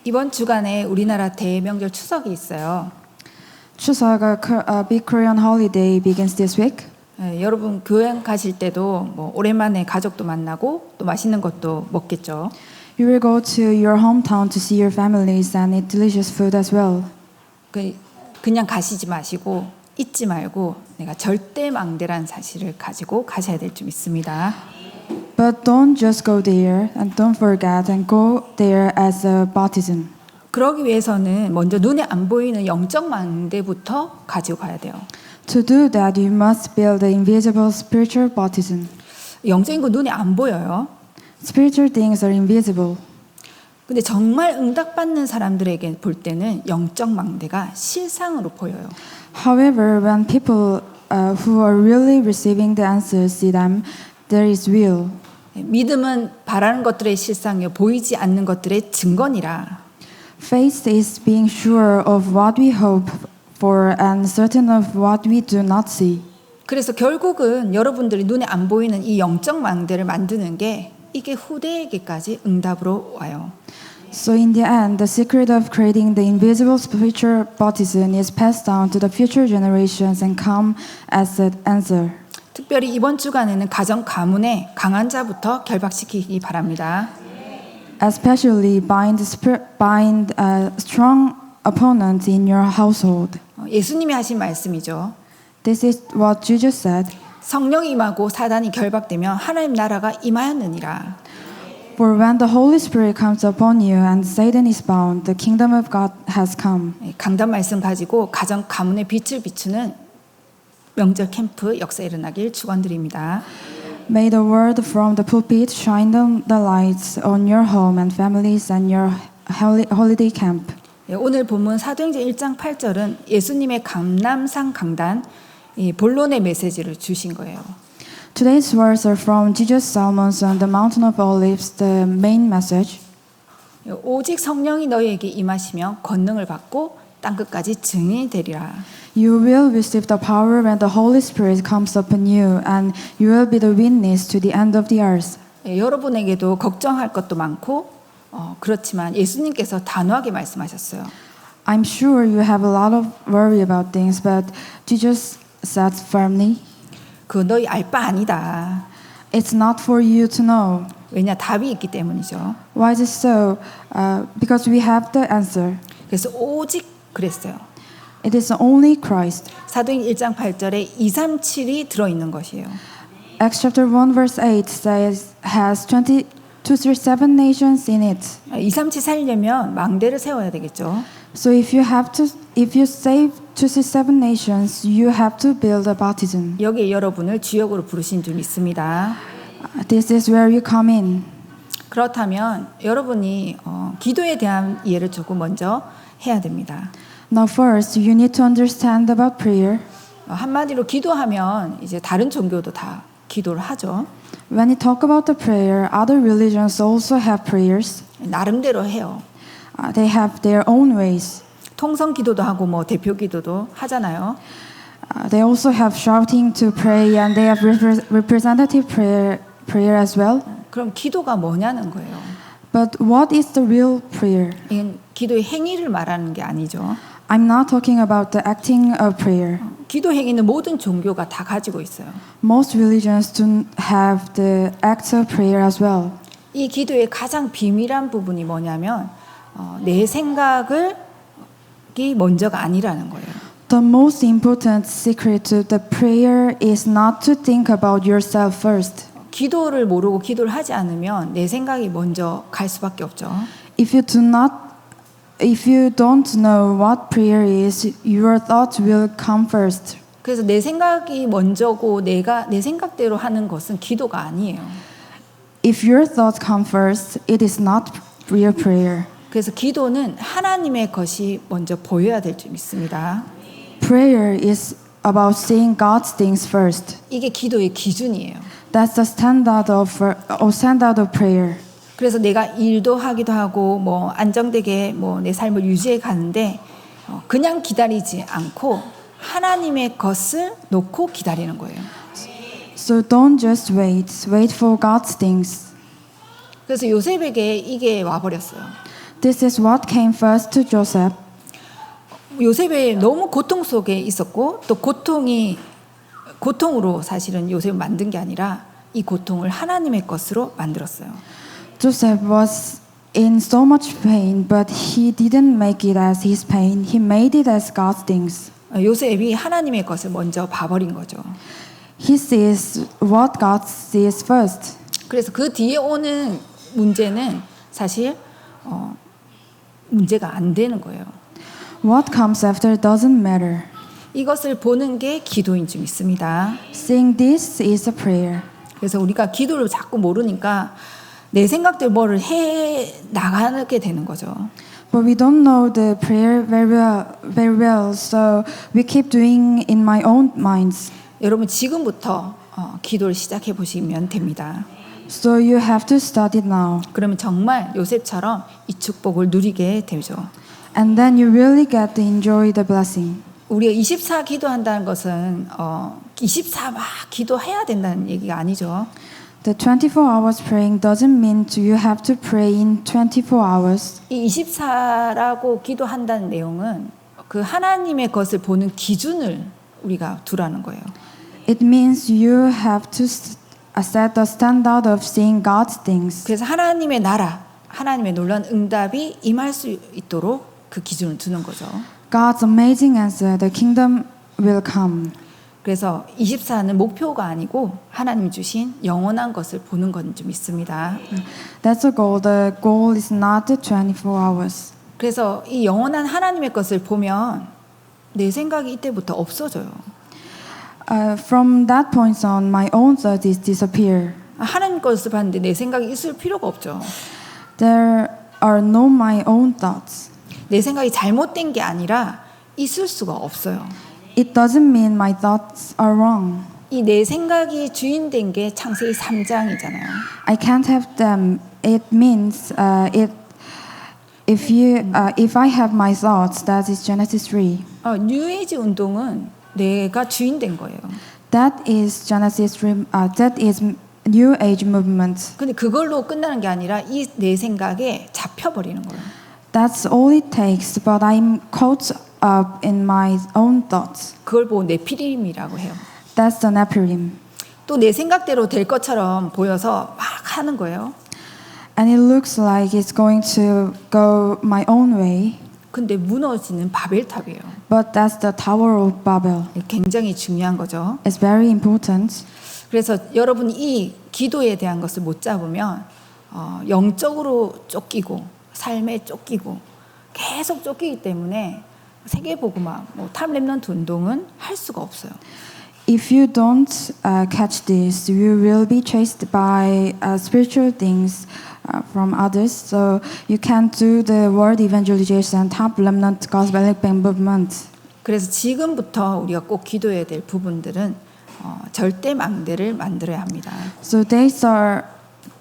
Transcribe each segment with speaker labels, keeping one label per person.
Speaker 1: 이번 주간에 우리나라 대명절 추석이 있어요.
Speaker 2: Chuseok, a big Korean holiday, begins this week.
Speaker 1: 여러분 교회 가실 때도 뭐 오랜만에 가족도 만나고 또 맛있는 것도 먹겠죠.
Speaker 2: You will go to your hometown to see your families and eat delicious food as well.
Speaker 1: 그냥 가시지 마시고 잊지 말고 내가 절대 망대란 사실을 가지고 가셔야 될 줄 믿습니다.
Speaker 2: But don't just go there and don't forget and go there as a baptism.
Speaker 1: 그러기 위해서는 먼저 눈에 안 보이는 영적 망대부터 가지고 가야 돼요.
Speaker 2: To do that, you must build the invisible spiritual baptism.
Speaker 1: 영적인 거 눈에 안 보여요.
Speaker 2: Spiritual things are invisible.
Speaker 1: 근데 정말 응답받는 사람들에게 볼 때는 영적 망대가 실상으로 보여요.
Speaker 2: However, when people who are really receiving the answers see them, there is will.
Speaker 1: 믿음은 바라는 것들의 실상이요 보이지 않는 것들의 증거니라.
Speaker 2: Faith is being sure of what we hope for and certain of what we do not see.
Speaker 1: 그래서 결국은 여러분들이 눈에 안 보이는 이 영적 망대를 만드는 게 이게 후대에게까지 응답으로 와요.
Speaker 2: So in the end, the secret of creating the invisible spiritual baptism is passed down to the future generations and come as an answer.
Speaker 1: 특별히 이번 주간에는 가정 가문의 강한 자부터 결박시키기 바랍니다.
Speaker 2: Especially bind strong opponents in your household.
Speaker 1: 예수님이 하신 말씀이죠.
Speaker 2: This is what Jesus said.
Speaker 1: 성령이 임하고 사단이 결박되면 하나님 나라가 임하였느니라.
Speaker 2: For when the Holy Spirit comes upon you and Satan is bound, the kingdom of God has come.
Speaker 1: 강단 말씀 가지고 가정 가문의 빛을 비추는 명절 캠프 역사 일어나길 축원드립니다.
Speaker 2: May the word from the pulpit shine down the lights on your home and families and your holiday camp.
Speaker 1: 오늘 본문 사도행전 1장 8절은 예수님의 감람산 강단 본론의 메시지를 주신 거예요.
Speaker 2: Today's words are from Jesus' sermons on the Mountain of Olives, the main message.
Speaker 1: 오직 성령이 너희에게 임하시면 권능을 받고 땅 끝까지 증인이 되리라.
Speaker 2: You will receive the power when the Holy Spirit comes upon you, and you will be the witness to the end of the earth.
Speaker 1: 여러분에게도 걱정할 것도 많고 그렇지만 예수님께서 단호하게 말씀하셨어요.
Speaker 2: I'm sure you have a lot of worry about things, but Jesus said firmly,
Speaker 1: 그거 너희 알 바 아니다.
Speaker 2: it's not for you to know.
Speaker 1: 왜냐 답이 있기 때문이죠.
Speaker 2: Why is it so? Because we have the answer.
Speaker 1: 그래서 오직 그랬어요.
Speaker 2: It is only Christ.
Speaker 1: 사도행전 1장 8절에 237이 들어있는 것이에요.
Speaker 2: Acts chapter 1 verse 8 says has 237 nations in it.
Speaker 1: 237 살려면 망대를 세워야 되겠죠.
Speaker 2: So if you save 237 nations, you have to build a baptism.
Speaker 1: 여기에 여러분을 주역으로 부르신 줄 믿습니다.
Speaker 2: This is where you come in.
Speaker 1: 그렇다면 여러분이 기도에 대한 이해를 조금 먼저 해야 됩니다.
Speaker 2: Now first, you need to understand about prayer.
Speaker 1: 한마디로 기도하면 이제 다른 종교도 다 기도를 하죠.
Speaker 2: When you talk about the prayer, other religions also have prayers.
Speaker 1: 나름대로 해요.
Speaker 2: They have their own ways.
Speaker 1: 통성 기도도 하고 뭐 대표 기도도 하잖아요.
Speaker 2: They also have shouting to pray, and they have representative prayer as well.
Speaker 1: 그럼 기도가 뭐냐는 거예요.
Speaker 2: But what is the real prayer?
Speaker 1: 이건 기도의 행위를 말하는 게 아니죠.
Speaker 2: I'm not talking about the acting of prayer.
Speaker 1: 기도 행위는 모든 종교가 다 가지고 있어요.
Speaker 2: Most religions do have the act of prayer as well.
Speaker 1: 이 기도의 가장 비밀한 부분이 뭐냐면 내 생각이 먼저가 아니라는 거예요.
Speaker 2: The most important secret to the prayer is not to think about yourself first.
Speaker 1: 기도를 모르고 기도를 하지 않으면 내 생각이 먼저 갈 수밖에 없죠.
Speaker 2: If you don't know what prayer is, your thoughts will come first.
Speaker 1: 그래서 내 생각이 먼저고 내가 내 생각대로 하는 것은 기도가 아니에요.
Speaker 2: If your thoughts come first, it is not real prayer.
Speaker 1: 그래서 기도는 하나님의 것이 먼저 보여야 될 줄 믿습니다.
Speaker 2: Prayer is about seeing God's things first.
Speaker 1: 이게 기도의 기준이에요.
Speaker 2: That's the standard of prayer.
Speaker 1: 그래서 내가 일도 하기도 하고 뭐 안정되게 뭐 내 삶을 유지해 가는데 그냥 기다리지 않고 하나님의 것을 놓고 기다리는 거예요.
Speaker 2: So don't just wait for God's things.
Speaker 1: 그래서 요셉에게 이게 와버렸어요.
Speaker 2: This is what came first to Joseph.
Speaker 1: 요셉이 너무 고통 속에 있었고 또 고통으로 사실은 요셉을 만든 게 아니라 이 고통을 하나님의 것으로 만들었어요.
Speaker 2: Joseph was in so much pain, but he didn't make it as his pain. He made it as God's things.
Speaker 1: 요셉이 하나님의 것을 먼저 봐버린 거죠.
Speaker 2: He sees what God sees first.
Speaker 1: 그래서 그 뒤에 오는 문제는 사실 문제가 안 되는 거예요.
Speaker 2: What comes after doesn't matter.
Speaker 1: 이것을 보는 게 기도인 줄 믿습니다.
Speaker 2: Seeing this is a prayer.
Speaker 1: 그래서 우리가 기도를 자꾸 모르니까 내 생각대로 뭐를 해 나가게 되는 거죠.
Speaker 2: But we don't know the prayer very well, so we keep doing in my own minds.
Speaker 1: 여러분 지금부터 기도를 시작해 보시면 됩니다.
Speaker 2: So you have to start it now.
Speaker 1: 그러면 정말 요셉처럼 이 축복을 누리게 되죠.
Speaker 2: And then you really get to enjoy the blessing.
Speaker 1: 우리가 24 기도한다는 것은 24 막 기도해야 된다는 얘기가 아니죠.
Speaker 2: The 24 hours praying doesn't mean you have to pray in 24 hours.
Speaker 1: 이 24라고 기도한다는 내용은 그 하나님의 것을 보는 기준을 우리가 두라는 거예요.
Speaker 2: It means you have to set the standard of seeing God's things.
Speaker 1: 그래서 하나님의 나라, 하나님의 놀라운 응답이 임할 수 있도록 그 기준을 두는 거죠.
Speaker 2: God's amazing answer, the kingdom will come.
Speaker 1: 그래서 24는 목표가 아니고 하나님이 주신 영원한 것을 보는 건 좀 있습니다.
Speaker 2: That's the goal. The goal is not the 24 hours.
Speaker 1: 그래서 이 영원한 하나님의 것을 보면 내 생각이 이때부터 없어져요.
Speaker 2: From that point on, my own thoughts disappear.
Speaker 1: 하나님 것을 봤는데 내 생각이 있을 필요가 없죠.
Speaker 2: There are no my own thoughts.
Speaker 1: 내 생각이 잘못된 게 아니라 있을 수가 없어요.
Speaker 2: It doesn't mean my thoughts are wrong.
Speaker 1: 이 내 생각이 주인된 게 창세기 3장이잖아요.
Speaker 2: I can't have them. It means if I have my thoughts, that is Genesis 3.
Speaker 1: 뉴에이지 운동은 내가 주인된 거예요.
Speaker 2: That is Genesis 3. That is New Age movement.
Speaker 1: 근데 그걸로 끝나는 게 아니라 이 내 생각에 잡혀버리는 거예요.
Speaker 2: That's all it takes. But I'm caught up in my own thoughts.
Speaker 1: 그걸 보고 네피림이라고 해요.
Speaker 2: That's the Nephilim.
Speaker 1: 또 내 생각대로 될 것처럼 보여서 막 하는 거예요.
Speaker 2: And it looks like it's going to go my own way.
Speaker 1: 근데 무너지는 바벨탑이에요.
Speaker 2: But that's the Tower of Babel.
Speaker 1: 굉장히 중요한 거죠.
Speaker 2: It's very important.
Speaker 1: 그래서 여러분이 이 기도에 대한 것을 못 잡으면 영적으로 쫓기고 삶에 쫓기고 계속 쫓기기 때문에 세계복음화, 탑랩넌트 운동은 할 수가 없어요.
Speaker 2: If you don't catch this, you will be chased by spiritual things from others. So you can't do the world evangelization, top remnant gospel movement.
Speaker 1: 그래서 지금부터 우리가 꼭 기도해야 될 부분들은 절대 망대를 만들어야 합니다.
Speaker 2: So these are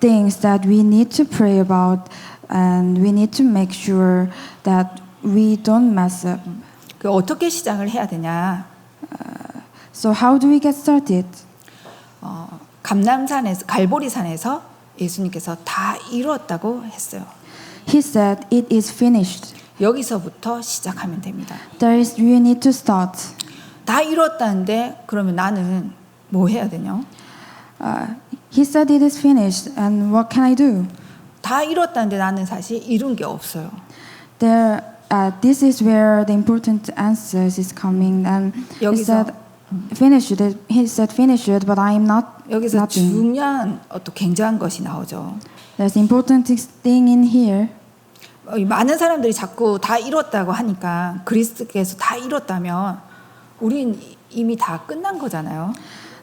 Speaker 2: things that we need to pray about, and we need to make sure that we don't mess up.
Speaker 1: 그 어떻게 시작을 해야 되냐?
Speaker 2: So how do we get started?
Speaker 1: 감람산에서 갈보리산에서 예수님께서 다 이루었다고 했어요.
Speaker 2: He said, "It is finished."
Speaker 1: 여기서부터 시작하면 됩니다.
Speaker 2: You need to start.
Speaker 1: 다 이뤘다는데 그러면 나는 뭐 해야 되냐?
Speaker 2: He said it is finished, and what can I do?
Speaker 1: 다 이뤘다는데 나는 사실 이룬 게 없어요.
Speaker 2: This is where the important answers is coming. And he said, "Finish it." He said, "Finish it," but I am not.
Speaker 1: 여기서
Speaker 2: nothing.
Speaker 1: 중요한 또 굉장한 것이 나오죠.
Speaker 2: There's important thing in here.
Speaker 1: 많은 사람들이 자꾸 다 이뤘다고 하니까 그리스도께서 다 이뤘다면 우린 이미 다 끝난 거잖아요.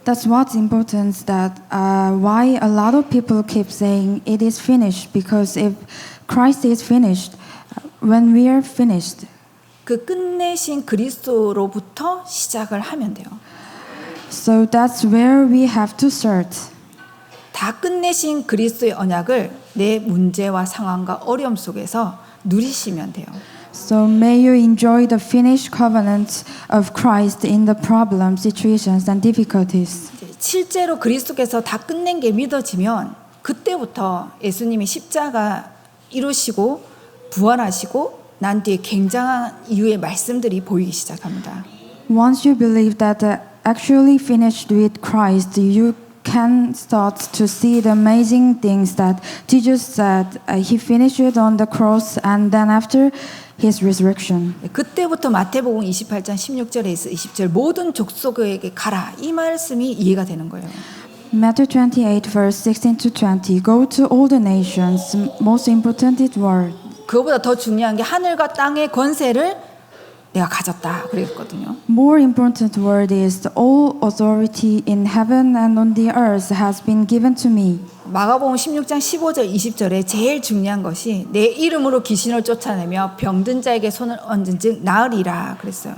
Speaker 2: That's what's important. That why a lot of people keep saying it is finished, because if Christ is finished, when we are finished,
Speaker 1: 그 끝내신 그리스도로부터 시작을 하면 돼요.
Speaker 2: So that's where we have to start.
Speaker 1: 다 끝내신 그리스도의 언약을 내 문제와 상황과 어려움 속에서 누리시면 돼요.
Speaker 2: So may you enjoy the finished covenant of Christ in the problems, situations, and difficulties.
Speaker 1: 실제로 그리스도께서 다 끝낸 게 믿어지면 그때부터 예수님이 십자가 이루시고 부활하시고 난 뒤에 굉장한 이유의 말씀들이 보이기 시작합니다.
Speaker 2: Once you believe that actually finished with Christ, you can start to see the amazing things that Jesus said. He finished it on the cross and then after his resurrection.
Speaker 1: 그때부터 마태복음 28장 16절에서 20절 모든 족속에게 가라 이 말씀이 이해가 되는 거예요.
Speaker 2: Matthew 28 verse 16 to 20. Go to all the nations. Most important is word.
Speaker 1: 그거보다 더 중요한 게 하늘과 땅의 권세를 내가 가졌다 그랬거든요.
Speaker 2: More important word is all authority in heaven and on the earth has been given to me.
Speaker 1: 마가복음 16장 15절 20절에 제일 중요한 것이 내 이름으로 귀신을 쫓아내며 병든 자에게 손을 얹은즉 나으리라 그랬어요.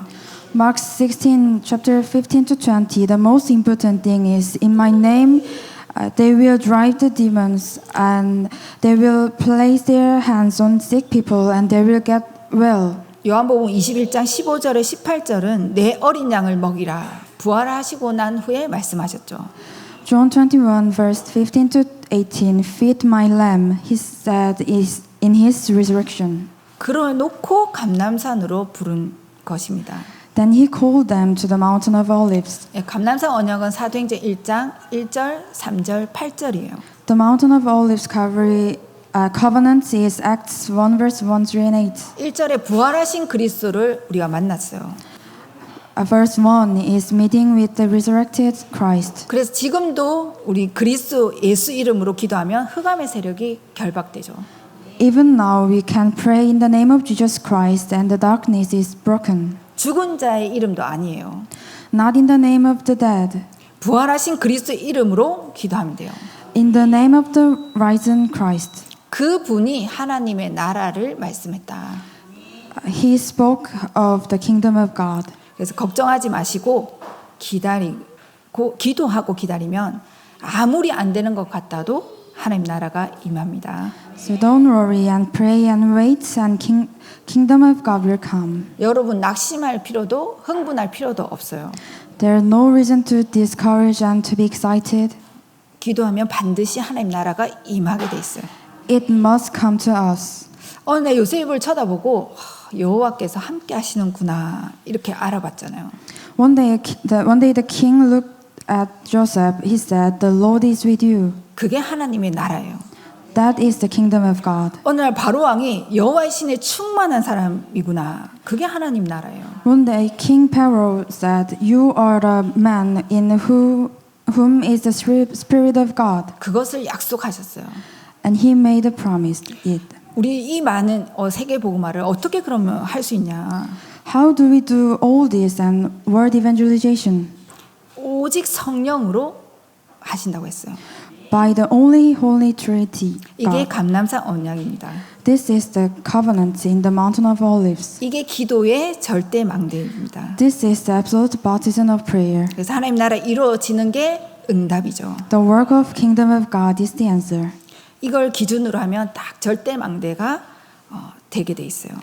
Speaker 2: Mark 16 chapter 15 to 20. The most important thing is in my name they will drive the demons and they will place their hands on sick people and they will get well.
Speaker 1: 요한복음 21장 15절에 18절은 내 어린 양을 먹이라 부활하시고 난 후에 말씀하셨죠.
Speaker 2: John 21 verse 15 to 18. Feed my lamb, he said is in his resurrection.
Speaker 1: 그러놓고 감람산으로 부른 것입니다.
Speaker 2: Then he called them to the mountain of olives.
Speaker 1: 감람산 언약은 사도행전 1장 1절, 3절, 8절이에요.
Speaker 2: The mountain of olives covenant is Acts 1 verse 1 3 and 8.
Speaker 1: 1절에 부활하신 그리스도를 우리가 만났어요.
Speaker 2: Verse 1 is meeting with the resurrected Christ.
Speaker 1: 그래서 지금도 우리 그리스도 예수 이름으로 기도하면 흑암의 세력이 결박되죠.
Speaker 2: Even now we can pray in the name of Jesus Christ and the darkness is broken.
Speaker 1: 죽은 자의 이름도 아니에요.
Speaker 2: Not in the name of the dead.
Speaker 1: 부활하신 그리스도 이름으로 기도하면 돼요.
Speaker 2: In the name of the risen Christ.
Speaker 1: 그분이 하나님의 나라를 말씀했다.
Speaker 2: He spoke of the kingdom of God.
Speaker 1: 그래서 걱정하지 마시고 기도하고 기다리면 아무리 안 되는 것 같아도 하나님 나라가 임합니다.
Speaker 2: So don't worry and pray and wait and kingdom of God will come.
Speaker 1: 여러분 낙심할 필요도 흥분할 필요도 없어요.
Speaker 2: There is no reason to discourage and to be excited.
Speaker 1: 기도하면 반드시 하나님 나라가 임하게 돼 있어요.
Speaker 2: It must come to us.
Speaker 1: 내 요셉을 쳐다보고 여호와께서 함께 하시는구나 이렇게 알아봤잖아요.
Speaker 2: One day the king looked at Joseph. He said, "The Lord is with you."
Speaker 1: 그게 하나님의 나라예요.
Speaker 2: That is the kingdom of God.
Speaker 1: 어느 날 바로 왕이 여호와의 신에 충만한 사람이구나. 그게 하나님 나라예요.
Speaker 2: One day King Pharaoh said, "You are a man in whom is the spirit of God."
Speaker 1: 그것을 약속하셨어요.
Speaker 2: And he made a promise it.
Speaker 1: 우리 이 많은 세계 복음화를 어떻게 그러면 할 수 있냐?
Speaker 2: How do we do all this and word evangelization?
Speaker 1: 오직 성령으로 하신다고 했어요.
Speaker 2: By the only Holy Trinity.
Speaker 1: 이게
Speaker 2: God.
Speaker 1: 감람산 언약입니다.
Speaker 2: This is the covenant in the mountain of olives.
Speaker 1: 이게 기도의 절대 망대입니다.
Speaker 2: This is the absolute baptism of prayer.
Speaker 1: 그래서 하나님 나라 이루어지는 게 응답이죠.
Speaker 2: The work of kingdom of God is the answer.
Speaker 1: 이걸 기준으로 하면 딱 절대 망대가 되게 돼 있어요.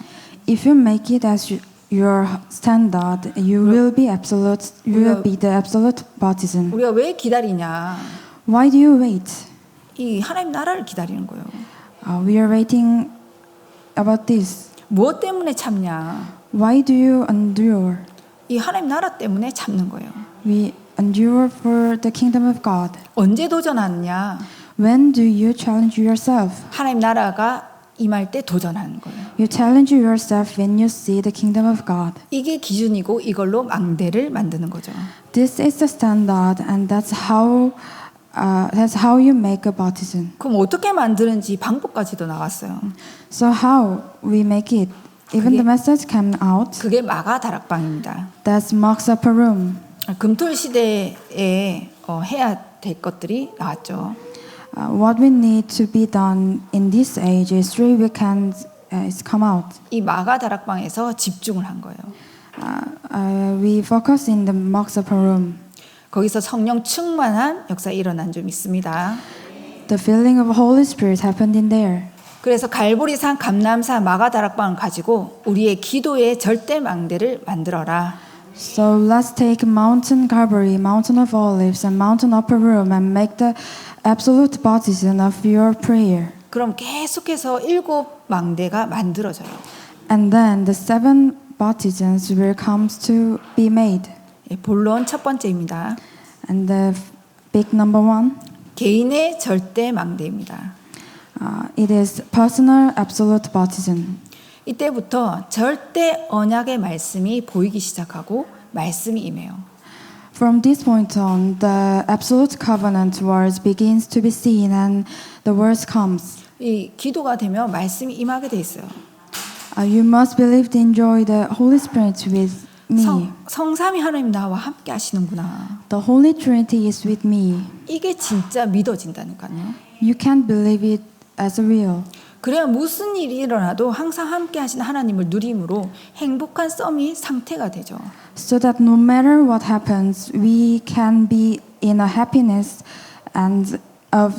Speaker 2: If you make it as your standard, you will be absolute. You will be the absolute baptism.
Speaker 1: 우리가 왜 기다리냐?
Speaker 2: Why do you wait?
Speaker 1: 이 하나님 나라를 기다리는 거예요.
Speaker 2: We are waiting about this.
Speaker 1: 무엇 때문에 참냐?
Speaker 2: Why do you endure?
Speaker 1: 이 하나님 나라 때문에 참는 거예요.
Speaker 2: We endure for the kingdom of God.
Speaker 1: 언제 도전하느냐?
Speaker 2: When do you challenge yourself?
Speaker 1: 하나님 나라가 임할 때 도전하는 거예요.
Speaker 2: You challenge yourself when you see the kingdom of God.
Speaker 1: 이게 기준이고 이걸로 망대를 만드는 거죠.
Speaker 2: This is the standard, and that's how you make a baptism.
Speaker 1: 그럼 어떻게 만드는지 방법까지도 나왔어요.
Speaker 2: So how we make it? Even
Speaker 1: 그게-
Speaker 2: the message came out.
Speaker 1: 그게 마가 다락방입니다.
Speaker 2: That marks up a room.
Speaker 1: 금토일 시대에 해야 될 것들이 나왔죠.
Speaker 2: What we need to be done in this age is 3 weekends is come out.
Speaker 1: 이 마가 다락방에서 집중을 한 거예요.
Speaker 2: We focus in the marks upper room.
Speaker 1: 거기서 성령 충만한 역사 일어난 줄 믿습니다.
Speaker 2: The filling of Holy Spirit happened in there.
Speaker 1: 그래서 갈보리산, 감람산, 마가 다락방을 가지고 우리의 기도의 절대 망대를 만들어라.
Speaker 2: So let's take Mountain Calvary, Mountain of Olives, and Mountain Upper Room and make the absolute baptism of your prayer.
Speaker 1: 그럼 계속해서 7망대가 만들어져요.
Speaker 2: And then the 7 baptisms will come to be made.
Speaker 1: 예, 본론 첫 번째입니다.
Speaker 2: And the big number 1,
Speaker 1: 개인의 절대 망대입니다.
Speaker 2: it is personal absolute baptism.
Speaker 1: 이때부터 절대 언약의 말씀이 보이기 시작하고 말씀이 임해요.
Speaker 2: From this point on, the absolute covenant words begins to be seen and the words comes.
Speaker 1: 이 기도가 되면 말씀이 임하게 돼 있어요.
Speaker 2: You must believe to enjoy the Holy Spirit with me.
Speaker 1: 성삼위 하나님 나와 함께 하시는구나.
Speaker 2: The Holy Trinity is with me.
Speaker 1: 이게 진짜 믿어진다니까요.
Speaker 2: You can't believe it as real.
Speaker 1: 그래야 무슨 일이 일어나도 항상 함께 하시는 하나님을 누림으로 행복한 썸이 상태가 되죠.
Speaker 2: So that no matter what happens, we can be in a happiness and a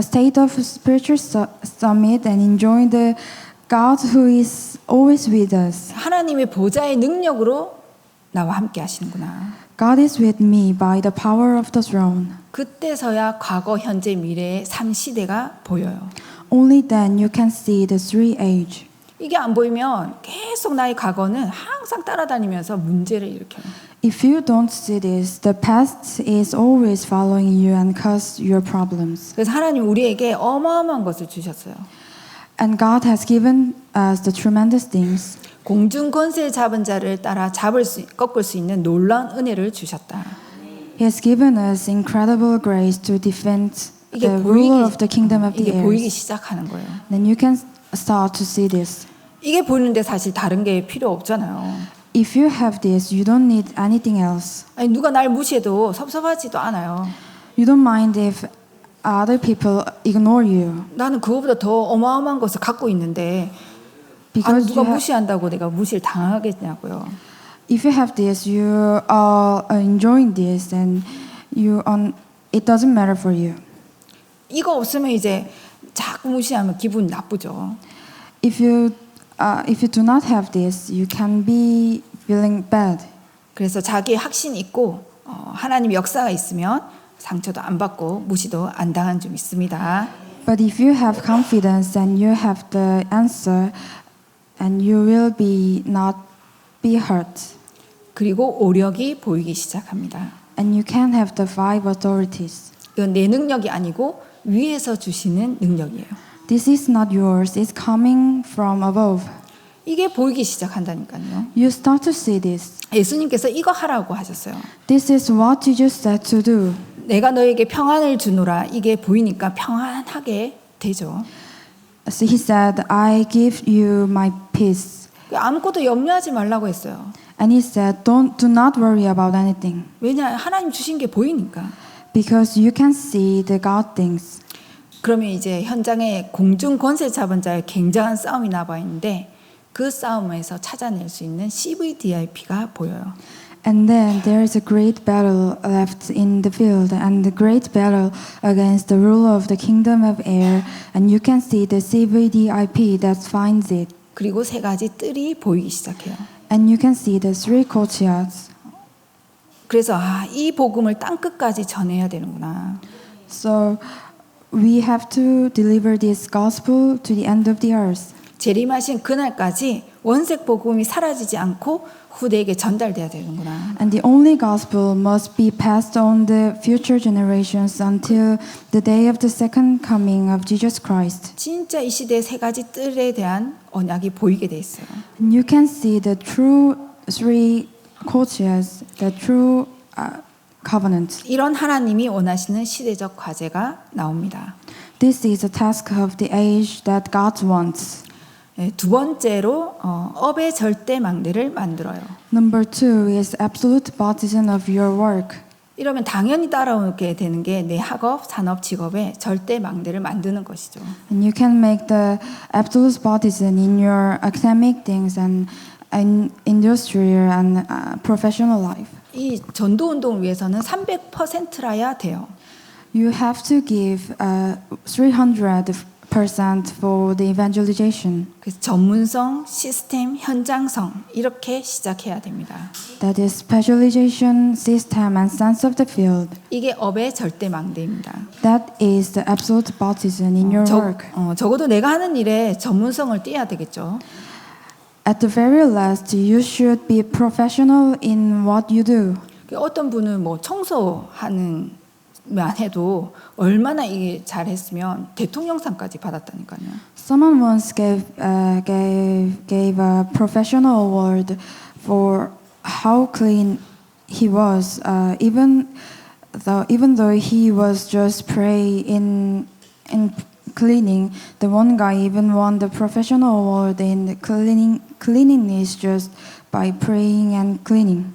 Speaker 2: state of spiritual summit and enjoying the God who is always with us.
Speaker 1: 하나님의 보좌의 능력으로 나와 함께 하시는구나.
Speaker 2: God is with me by the power of the throne.
Speaker 1: 그때서야 과거, 현재, 미래의 3시대가 보여요.
Speaker 2: Only then you can see the 3 age.
Speaker 1: 이게 안 보이면 계속 나의 과거는 항상 따라다니면서 문제를 일으켜요.
Speaker 2: If you don't see this, the past is always following you and cause your problems.
Speaker 1: 그래서 하나님 우리에게 어마어마한 것을 주셨어요.
Speaker 2: And God has given us the tremendous things.
Speaker 1: 공중 권세 잡은 자를 따라 꺾을 수 있는 놀라운 은혜를 주셨다.
Speaker 2: He has given us incredible grace to defend
Speaker 1: 이게
Speaker 2: the ruler of the kingdom of the
Speaker 1: 이게 보이기
Speaker 2: air.
Speaker 1: 시작하는 거예요.
Speaker 2: Then you can start to see this.
Speaker 1: 이게 보이는데 사실 다른 게 필요 없잖아요.
Speaker 2: If you have this, you don't need anything else.
Speaker 1: 아니 누가 날 무시해도 섭섭하지도 않아요.
Speaker 2: You don't mind if other people ignore you
Speaker 1: 나는 그거보다 더 어마어마한 것을 갖고 있는데
Speaker 2: because
Speaker 1: 누가
Speaker 2: you
Speaker 1: 무시한다고 내가 무시를 당하겠냐고요.
Speaker 2: if you have this, you are enjoying this, and it doesn't matter for you.
Speaker 1: 이거 없으면 이제 자꾸 무시하면 기분 나쁘죠.
Speaker 2: If you do not have this, you can be feeling bad.
Speaker 1: 그래서 자기의 확신이 있고 하나님 역사가 있으면 상처도 안 받고 무시도 안 당한 점 있습니다.
Speaker 2: But if you have confidence and you have the answer, and you will not be hurt.
Speaker 1: 그리고 오력이 보이기 시작합니다.
Speaker 2: And you can have the 5 authorities.
Speaker 1: 이건 내 능력이 아니고 위에서 주시는 능력이에요.
Speaker 2: This is not yours, it's coming from above.
Speaker 1: 이게 보이기 시작한다니까요.
Speaker 2: You start to see this.
Speaker 1: 예수님께서 이거 하라고 하셨어요.
Speaker 2: This is what Jesus said to do.
Speaker 1: 내가 너에게 평안을 주노라. 이게 보이니까 평안하게 되죠.
Speaker 2: So he said, I give you my peace.
Speaker 1: 아무것도 염려하지 말라고 했어요.
Speaker 2: And he said, do not worry about anything.
Speaker 1: 왜냐? 하나님 주신 게 보이니까.
Speaker 2: Because you can see the God things.
Speaker 1: 그러면 이제 현장에 공중 권세 잡은 자의 굉장한 싸움이 나와 있는데 그 싸움에서 찾아낼 수 있는 CVDIP가 보여요.
Speaker 2: And then there is a great battle left in the field, and the great battle against the ruler of the kingdom of air, and you can see the CVDIP that finds it.
Speaker 1: 그리고 3가지 뜰이 보이기 시작해요.
Speaker 2: And you can see the 3 courtyards.
Speaker 1: 그래서 이 복음을 땅 끝까지 전해야 되는구나.
Speaker 2: So we have to deliver this gospel to the end of the earth.
Speaker 1: 재림하신 그날까지 원색 복음이 사라지지 않고 후대에게 전달돼야 되는구나.
Speaker 2: And the only gospel must be passed on the future generations until the day of the second coming of Jesus Christ.
Speaker 1: 진짜 이 시대의 3가지 뜰에 대한 언약이 보이게 돼 있어요.
Speaker 2: And you can see the true 3 courtiers, the true covenant.
Speaker 1: 이런 하나님이 원하시는 시대적 과제가 나옵니다.
Speaker 2: This is a task of the age that God wants.
Speaker 1: 두 번째로 업의 절대 망대를 만들어요.
Speaker 2: Number 2 is absolute baptism of your work.
Speaker 1: 이러면 당연히 따라오게 되는 게 내 학업, 산업, 직업에 절대 망대를 만드는 것이죠.
Speaker 2: And you can make the absolute baptism in your academic things and industrial and professional life.
Speaker 1: 이 전도 운동을 위해서는 300%라야 돼요.
Speaker 2: You have to give 300% for the evangelization.
Speaker 1: 그래서 전문성, 시스템, 현장성 이렇게 시작해야 됩니다.
Speaker 2: That is specialization, system, and sense of the field.
Speaker 1: 이게 업의 절대 망대입니다.
Speaker 2: That is the absolute baptism in your work.
Speaker 1: 적어도 내가 하는 일에 전문성을 띠어야 되겠죠.
Speaker 2: At the very last, you should be professional in what you do.
Speaker 1: 어떤 분은 뭐 청소하는 만 해도 얼마나 이게 잘했으면 대통령상까지 받았다니까요.
Speaker 2: Someone once gave a professional award for how clean he was, even though he was just pray in cleaning. The one guy even won the professional award in cleanliness just by praying and cleaning.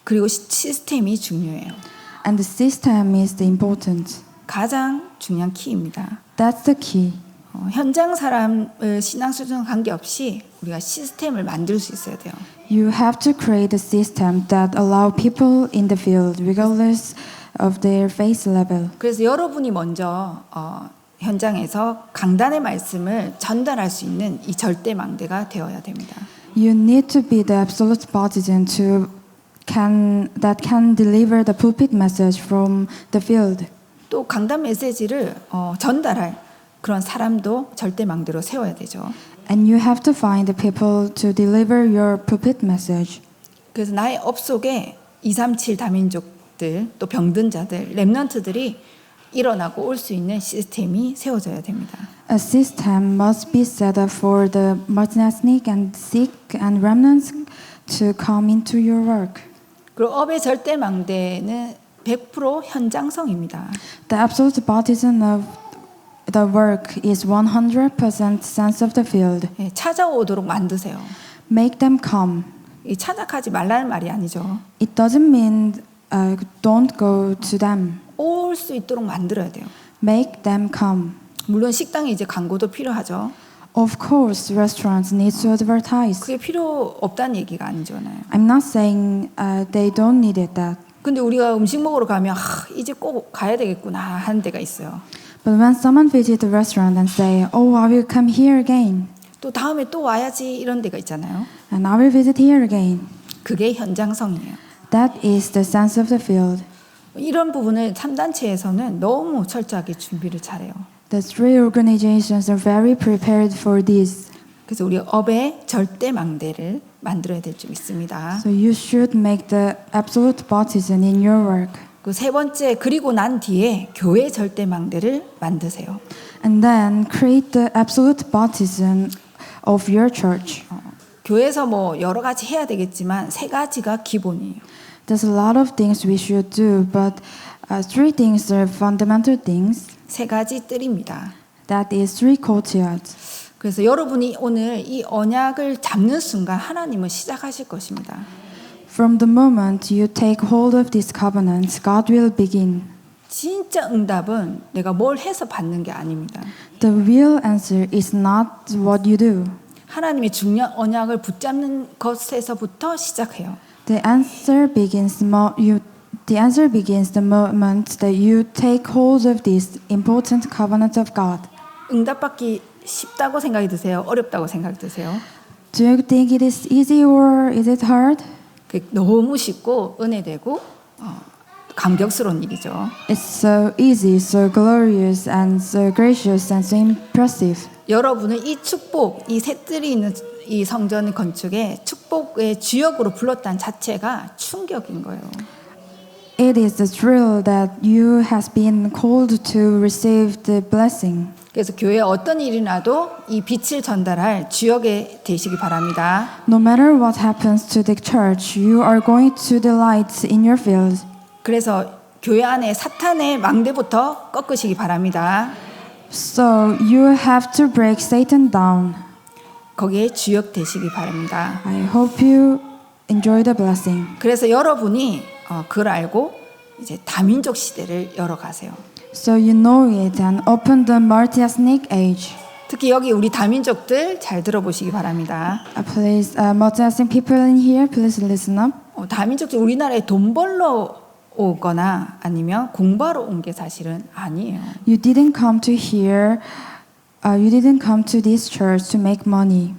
Speaker 1: 그리고 시스템이 중요해요.
Speaker 2: And the system is the important.
Speaker 1: 가장 중요한 키입니다.
Speaker 2: That's the key.
Speaker 1: 현장 사람을 신앙 수준 관계없이 우리가 시스템을 만들 수 있어야 돼요.
Speaker 2: You have to create a system that allow people in the field, regardless of their faith level.
Speaker 1: 그래서 여러분이 먼저 현장에서 강단의 말씀을 전달할 수 있는 이 절대망대가 되어야 됩니다.
Speaker 2: You need to be the absolute partisan that can deliver the pulpit message from the field.
Speaker 1: 또 강단 메시지를 전달할 그런 사람도 절대망대로 세워야 되죠.
Speaker 2: And you have to find the people to deliver your pulpit message.
Speaker 1: 그래서 나의 업 속에 237 다민족들 또 병든 자들 렘넌트들이 일어나고 올 수 있는 시스템이 세워져야 됩니다.
Speaker 2: A system must be set up for the multi-ethnic and sick and remnants to come into your work.
Speaker 1: 그리고 업의 절대망대는 100% 현장성입니다.
Speaker 2: The absolute partisan of the work is 100% sense of the field.
Speaker 1: 찾아오도록 만드세요.
Speaker 2: Make them come.
Speaker 1: 이 찾아가지 말라는 말이 아니죠.
Speaker 2: It doesn't mean don't go to them.
Speaker 1: 올 수 있도록 만들어야 돼요.
Speaker 2: Make them come.
Speaker 1: 물론 식당에 이제 광고도 필요하죠.
Speaker 2: Of course, restaurants need to advertise.
Speaker 1: 그게 필요 없다는 얘기가 아니잖아요.
Speaker 2: I'm not saying they don't need it that.
Speaker 1: 근데 우리가 음식 먹으러 가면 이 집 꼭 가야 되겠구나 하는 데가 있어요.
Speaker 2: But when someone visits the restaurant and say, "Oh, I will come here again,"
Speaker 1: 또 다음에 또 와야지 이런 데가 있잖아요.
Speaker 2: and I will visit here again,
Speaker 1: 그게 현장성이에요.
Speaker 2: that is the sense of the field.
Speaker 1: 이런 부분을 3단체에서는 너무 철저하게 준비를 잘해요.
Speaker 2: The three organizations are very prepared for this.
Speaker 1: 그래서 우리 업의 절대망대를 만들어야 될 줄 믿습니다.
Speaker 2: So you should make the absolute partisan in your work.
Speaker 1: 그 세 번째 그리고 난 뒤에 교회 절대망대를 만드세요.
Speaker 2: And then create the absolute partisan of your church.
Speaker 1: 교회에서 뭐 여러 가지 해야 되겠지만 세 가지가 기본이에요.
Speaker 2: There's a lot of things we should do, but three things are fundamental things.
Speaker 1: 세 가지 뜰입니다.
Speaker 2: That is three courtyards.
Speaker 1: 그래서 여러분이 오늘 이 언약을 잡는 순간 하나님은 시작하실 것입니다.
Speaker 2: From the moment you take hold of this covenant, God will begin.
Speaker 1: 진짜 응답은 내가 뭘 해서 받는 게 아닙니다.
Speaker 2: The real answer is not what you do.
Speaker 1: 하나님의 중요한 언약을 붙잡는 것에서부터 시작해요.
Speaker 2: The answer begins the moment that you take hold of this important covenant of God.
Speaker 1: 응답받기 쉽다고 생각이 드세요? 어렵다고 생각이 드세요?
Speaker 2: Do you think it is easy or is it hard?
Speaker 1: 너무 쉽고 은혜되고 감격스러운 일이죠.
Speaker 2: It's so easy, so glorious, and so gracious, and so impressive.
Speaker 1: 여러분을 이 축복, 이 새들이 있는 이 성전 건축에 축복의 주역으로 불렀다는 자체가 충격인 거예요.
Speaker 2: It is the thrill that you has been called to receive the blessing.
Speaker 1: 그래서 교회에 어떤 일이 나도 이 빛을 전달할 주역이 되시기 바랍니다.
Speaker 2: No matter what happens to the church, you are going to the light in your field.
Speaker 1: 그래서 교회 안에 사탄의 망대부터 꺾으시기 바랍니다.
Speaker 2: So you have to break Satan down.
Speaker 1: 거기에 주역 되시기 바랍니다.
Speaker 2: I hope you enjoy the blessing.
Speaker 1: 그래서 여러분이 그걸 알고 이제 다민족 시대를 열어가세요.
Speaker 2: So you know it and open the multi-ethnic age.
Speaker 1: 특히 여기 우리 다민족들 잘 들어보시기 바랍니다.
Speaker 2: Please, multi-ethnic people in here, please listen up.
Speaker 1: 다민족들 우리나라에 돈 벌러 오거나 아니면 공부하러 온 게 사실은 아니에요.
Speaker 2: You didn't come to here You didn't come to this church to make money.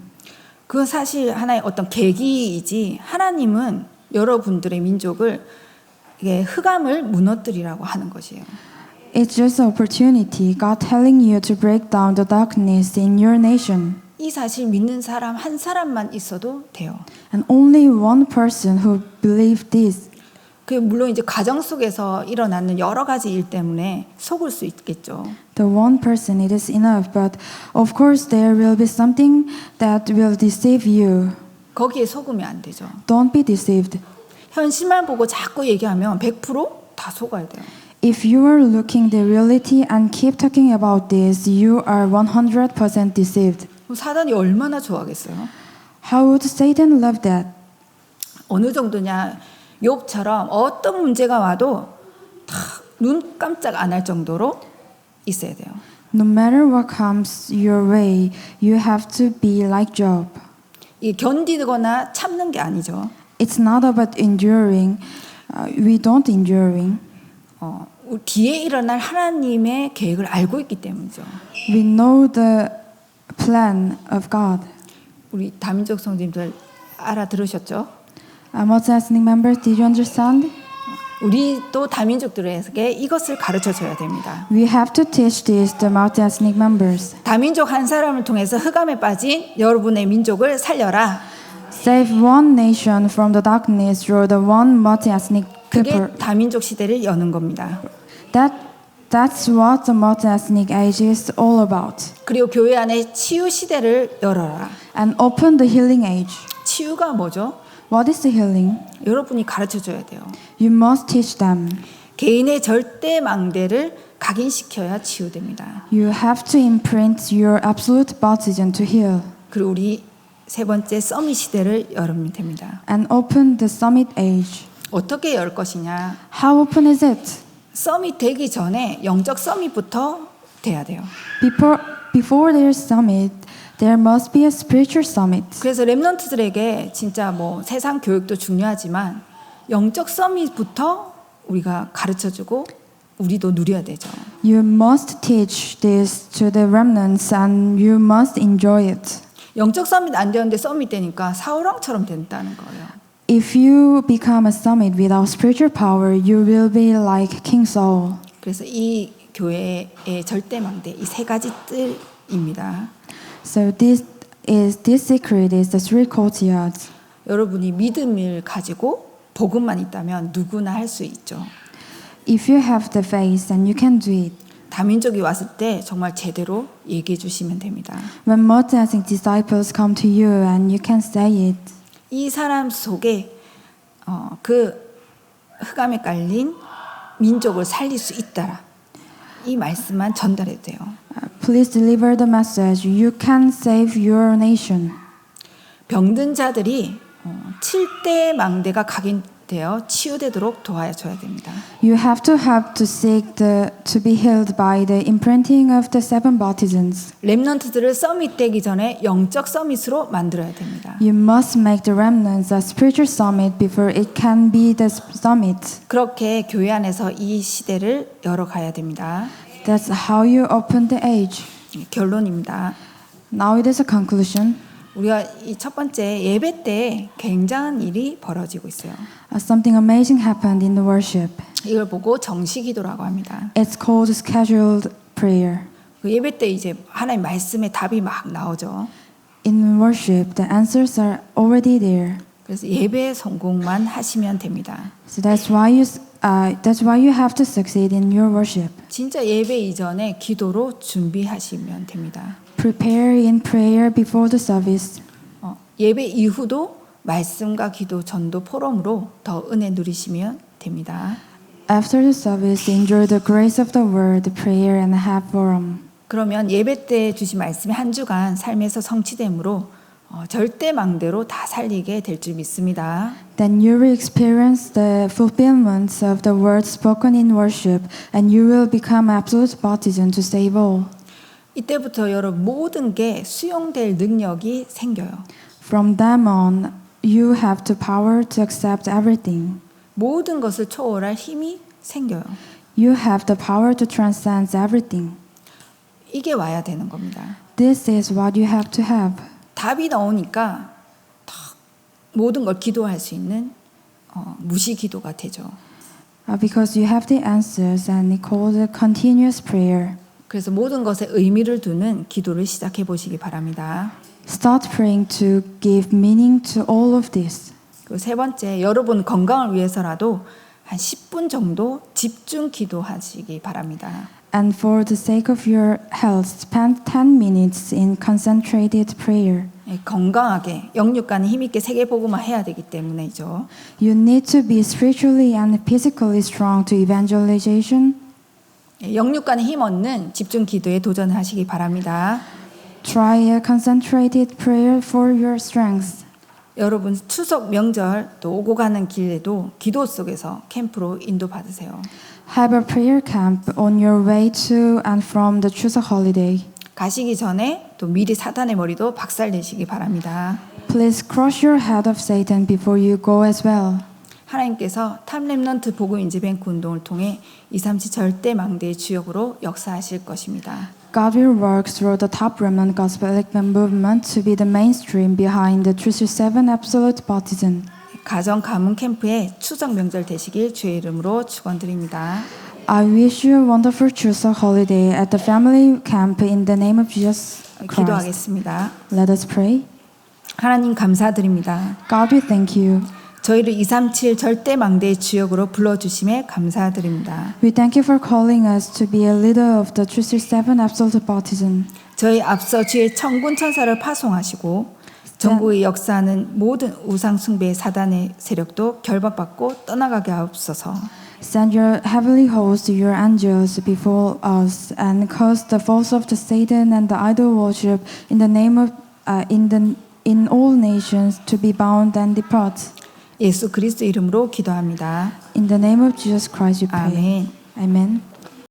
Speaker 1: 그건 사실 하나의 어떤 계기이지 하나님은 여러분들의 민족을 이게 흑암을 무너뜨리라고 하는 것이에요.
Speaker 2: It's just an opportunity, God telling you to break down the darkness in your nation.
Speaker 1: 이 사실 믿는 사람 한 사람만 있어도 돼요.
Speaker 2: And only one person who believed this.
Speaker 1: 그 물론 이제 가정 속에서 일어나는 여러 가지 일 때문에 속을 수 있겠죠.
Speaker 2: The one person, it is enough, but of course there will be something that will deceive you.
Speaker 1: 거기에 속으면 안 되죠.
Speaker 2: Don't be deceived.
Speaker 1: 현실만 보고 자꾸 얘기하면 100%다 속아야 돼요.
Speaker 2: If you are looking the reality and keep talking about this, you are 100% deceived.
Speaker 1: 사단이 얼마나 좋아하겠어요?
Speaker 2: How would Satan love that?
Speaker 1: 어느 정도냐? 욥처럼 어떤 문제가 와도 다 눈 깜짝 안 할 정도로 있어야 돼요.
Speaker 2: No matter what comes your way, you have to be like Job.
Speaker 1: 이 견디거나 참는 게 아니죠.
Speaker 2: It's not about enduring. We don't enduring.
Speaker 1: 뒤에 일어날 하나님의 계획을 알고 있기 때문이죠.
Speaker 2: We know the plan of God.
Speaker 1: 우리 다민족 성도님들 알아들으셨죠?
Speaker 2: Multi-ethnic members, did you understand?
Speaker 1: 우리 또 다민족들에게 이것을 가르쳐 줘야 됩니다.
Speaker 2: We have to teach this to multi-ethnic members.
Speaker 1: 다민족 한 사람을 통해서 흑암에 빠진 여러분의 민족을 살려라.
Speaker 2: Save one nation from the darkness through the one multi-ethnic people.
Speaker 1: 그게 다민족 시대를 여는 겁니다.
Speaker 2: That's what the multi-ethnic age is all about.
Speaker 1: 그리고 교회 안에 치유 시대를 열어라.
Speaker 2: And open the healing age.
Speaker 1: 치유가 뭐죠?
Speaker 2: What is the healing?
Speaker 1: 여러분이 가르쳐 줘야 돼요.
Speaker 2: You must teach them.
Speaker 1: 개인의 절대 망대를 각인시켜야 치유됩니다.
Speaker 2: You have to imprint your absolute baptism to heal.
Speaker 1: 그리고 우리 세 번째 서밋 시대를 열면 됩니다.
Speaker 2: And open the summit age.
Speaker 1: 어떻게 열 것이냐?
Speaker 2: How open is it?
Speaker 1: 서밋 되기 전에 영적 서밋부터 돼야 돼요.
Speaker 2: Before their summit, there must be a spiritual summit.
Speaker 1: 그래서 렘넌트들에게 진짜 뭐 세상 교육도 중요하지만 영적 서밋부터 우리가 가르쳐주고 우리도 누려야 되죠.
Speaker 2: You must teach this to the remnants and you must enjoy it.
Speaker 1: 영적 서밋 안 되는데 서밋 되니까 사울왕처럼 된다는 거예요.
Speaker 2: If you become a summit without spiritual power, you will be like King Saul.
Speaker 1: 그래서 이 교회의 절대망대 이 세 가지 뜰입니다.
Speaker 2: So this secret is the three courtyards.
Speaker 1: 여러분이 믿음을 가지고 복음만 있다면 누구나 할 수 있죠.
Speaker 2: If you have the faith, then you can do it.
Speaker 1: 다민족이 왔을 때 정말 제대로 얘기해 주시면 됩니다.
Speaker 2: When multi-ethnic disciples come to you and you can say it.
Speaker 1: 이 사람 속에 그 흑암에 깔린 민족을 살릴 수 있다라. 이 말씀만 전달해도 돼요.
Speaker 2: Please deliver the message. You can save your nation.
Speaker 1: 병든 자들이 7대 망대가 각인되어 치유되도록 도와줘야 됩니다.
Speaker 2: You have to help to seek to be healed by the imprinting of the seven baptisms.
Speaker 1: 렘넌트들을 서밋 되기 전에 영적 서밋으로 만들어야 됩니다.
Speaker 2: You must make the remnants a spiritual summit before it can be the summit.
Speaker 1: 그렇게 교회 안에서 이 시대를 열어가야 됩니다.
Speaker 2: That's how you open the age.
Speaker 1: 결론입니다.
Speaker 2: Now it is a conclusion.
Speaker 1: 우리가 이 첫 번째 예배 때 굉장한 일이 벌어지고 있어요.
Speaker 2: Something amazing happened in the worship.
Speaker 1: 이걸 보고 정시 기도라고 합니다.
Speaker 2: It's called scheduled prayer.
Speaker 1: 그 예배 때 이제 하나님 말씀에 답이 막 나오죠.
Speaker 2: In worship, the answers are already there.
Speaker 1: 그래서 예배 성공만 하시면 됩니다.
Speaker 2: So that's why you have to succeed in your worship.
Speaker 1: 진짜 예배 이전에 기도로 준비하시면 됩니다.
Speaker 2: Prepare in prayer before the service.
Speaker 1: 예배 이후도 말씀과 기도, 전도, 포럼으로 더 은혜 누리시면 됩니다.
Speaker 2: After the service, enjoy the grace of the word, prayer, and have forum.
Speaker 1: 그러면 예배 때 주신 말씀이 한 주간 삶에서 성취됨으로 절대 망대로 다 살리게 될 줄 믿습니다.
Speaker 2: Then you will experience the fulfillment of the words spoken in worship, and you will become absolute baptism to save all.
Speaker 1: 이때부터 여러분 모든 게 수용될 능력이 생겨요.
Speaker 2: From then on, you have the power to accept everything.
Speaker 1: 모든 것을 초월할 힘이 생겨요.
Speaker 2: You have the power to transcend everything.
Speaker 1: 이게 와야 되는 겁니다.
Speaker 2: This is what you have to have.
Speaker 1: 답이 나오니까 탁 모든 걸 기도할 수 있는 무시 기도가 되죠.
Speaker 2: Because you have the answers and it called a continuous prayer.
Speaker 1: 그래서 모든 것에 의미를 두는 기도를 시작해 보시기 바랍니다.
Speaker 2: Start praying to give meaning to all of this.
Speaker 1: 그리고 세 번째, 여러분 건강을 위해서라도 한 10분 정도 집중 기도하시기 바랍니다.
Speaker 2: And for the sake of your health, spend 10 minutes in concentrated prayer.
Speaker 1: 건강하게 영육간에 힘있게 세계복음화 해야 되기 때문이죠.
Speaker 2: You need to be spiritually and physically strong to evangelization.
Speaker 1: 영육간에 힘 얻는 집중 기도에 도전하시기 바랍니다.
Speaker 2: Try a concentrated prayer for your strength.
Speaker 1: 여러분 추석 명절 또 오고 가는 길에도 기도 속에서 캠프로 인도받으세요.
Speaker 2: Have a prayer camp on your way to and from the Chuseok holiday.
Speaker 1: 가시기 전에 또 미리 사탄의 머리도 박살내시기 바랍니다.
Speaker 2: Please crush your head of Satan before you go as well.
Speaker 1: 하나님께서 탑렘넌트 복음 인지뱅크 운동을 통해 237 절대 망대의 주역으로 역사하실 것입니다.
Speaker 2: God will work through the top remnant gospel movement to be the mainstream behind the 337 absolute partisan.
Speaker 1: 가정 가문 캠프에 추석 명절 되시길 주의 이름으로 축원드립니다.
Speaker 2: I wish you a wonderful Chuseok holiday at the family camp in the name of Jesus Christ.
Speaker 1: 기도하겠습니다.
Speaker 2: Let us pray.
Speaker 1: 하나님 감사드립니다.
Speaker 2: God, we thank you.
Speaker 1: 저희를 237 절대 망대의 주역으로 불러주심에 감사드립니다.
Speaker 2: We thank you for calling us to be a leader of the 337 absolute partisan.
Speaker 1: 저희 앞서 주의 천군 천사를 파송하시고 전국의 역사하는 모든 우상 숭배의 사단의 세력도 결박받고 떠나가게 하옵소서.
Speaker 2: Send your heavenly host, your angels before us, and cause the force of the Satan and the idol worship in the name of in all nations to be bound and depart.
Speaker 1: 예수 그리스도 이름으로 기도합니다.
Speaker 2: In the name of Jesus Christ, we pray.
Speaker 1: 아멘.
Speaker 2: Amen.